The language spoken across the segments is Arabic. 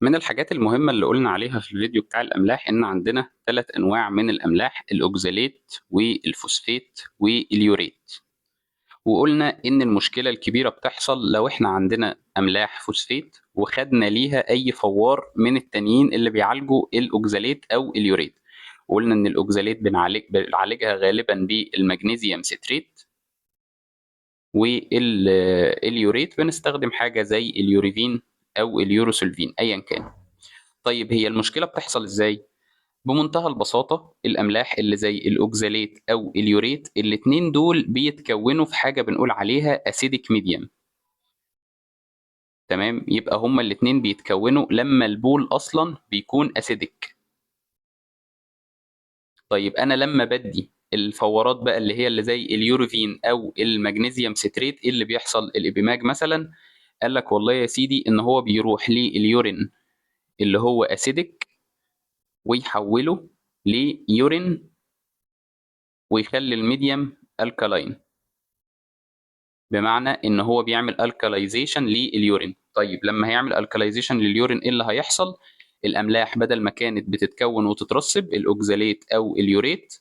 من الحاجات المهمة اللي قلنا عليها في الفيديو بتاع الأملاح إن عندنا 3 أنواع من الأملاح: الأوكزاليت والفوسفات واليوريت. وقلنا إن المشكلة الكبيرة بتحصل لو إحنا عندنا أملاح فوسفات وخدنا ليها أي فوار من التانيين اللي بيعالجوا الأوكزاليت أو اليوريت. وقلنا إن الأوكزاليت بنعالجها غالبا بالمغنيسيوم ستريت، واليوريت بنستخدم حاجة زي اليوريفين أو اليوروسولفين أيا كان. طيب هي المشكلة بتحصل ازاي؟ بمنتهى البساطة الأملاح اللي زي الأوكزاليت أو اليوريت الاتنين دول بيتكونوا في حاجة بنقول عليها أسيديك ميديم. تمام، يبقى هما الاتنين بيتكونوا لما البول أصلا بيكون أسيديك. طيب أنا لما بدي الفورات بقى اللي هي اللي زي اليوروفين أو المغنيسيوم ستريت، إيه اللي بيحصل؟ الإبيماج مثلا قال لك والله يا سيدي إن هو بيروح لليورين اللي هو أسيديك ويحوله ليورين ويخلي الميديم الكالاين، بمعنى ان هو بيعمل الكاليزيشن لليورين. طيب لما هيعمل الكاليزيشن لليورين ايه اللي هيحصل؟ الاملاح بدل ما كانت بتتكون وتترسب، الاوكزاليت او اليوريت،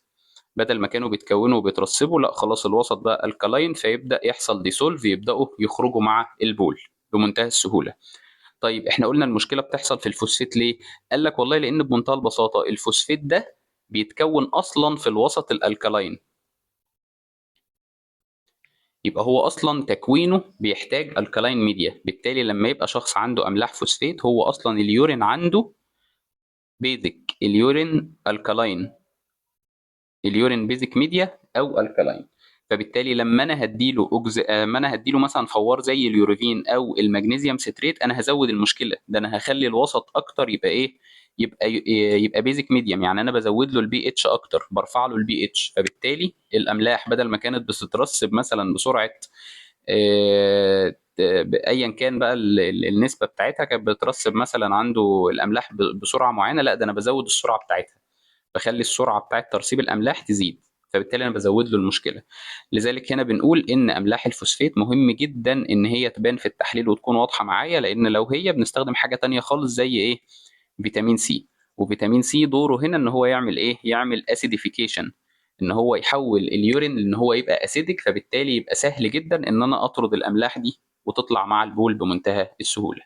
بدل ما كانوا بيتكونوا وبيترسبوا، لا خلاص الوسط بقى الكالاين، فيبدا يحصل ديسولف، يبداوا يخرجوا مع البول بمنتهى السهوله. طيب احنا قلنا المشكله بتحصل في الفوسفات ليه؟ قال لك والله لان بمنتهى البساطه الفوسفات ده بيتكون اصلا في الوسط الالكالاين، يبقى هو اصلا تكوينه بيحتاج الكالاين ميديا. بالتالي لما يبقى شخص عنده املاح فوسفات هو اصلا اليورين عنده بيزك اليورين الكالاين، اليورين بيزك ميديا او الكالاين. فبالتالي لما انا هديله ما انا هديله مثلا فوار زي اليوريفين او المغنيسيوم ستريت، انا هزود المشكله ده، انا هخلي الوسط اكتر يبقى ايه؟ يبقى بيزك ميديم، يعني انا بزود له البي اتش اكتر، برفع له البي اتش. فبالتالي الاملاح بدل ما كانت بتترسب مثلا بسرعه ايا كان بقى النسبه بتاعتها، كانت بترسب مثلا عنده الاملاح بسرعه معينه، لا ده انا بزود السرعه بتاعتها، بخلي السرعه بتاعت ترسيب الاملاح تزيد، فبالتالي انا بزود له المشكله. لذلك هنا بنقول ان املاح الفوسفات مهم جدا ان هي تبان في التحليل وتكون واضحه معايا، لان لو هي بنستخدم حاجه تانية خالص زي ايه؟ فيتامين سي. وفيتامين سي دوره هنا ان هو يعمل ايه؟ يعمل اسيديفيكيشن، ان هو يحول اليورين ان هو يبقى اسيدك، فبالتالي يبقى سهل جدا ان انا اطرد الاملاح دي وتطلع مع البول بمنتهى السهوله.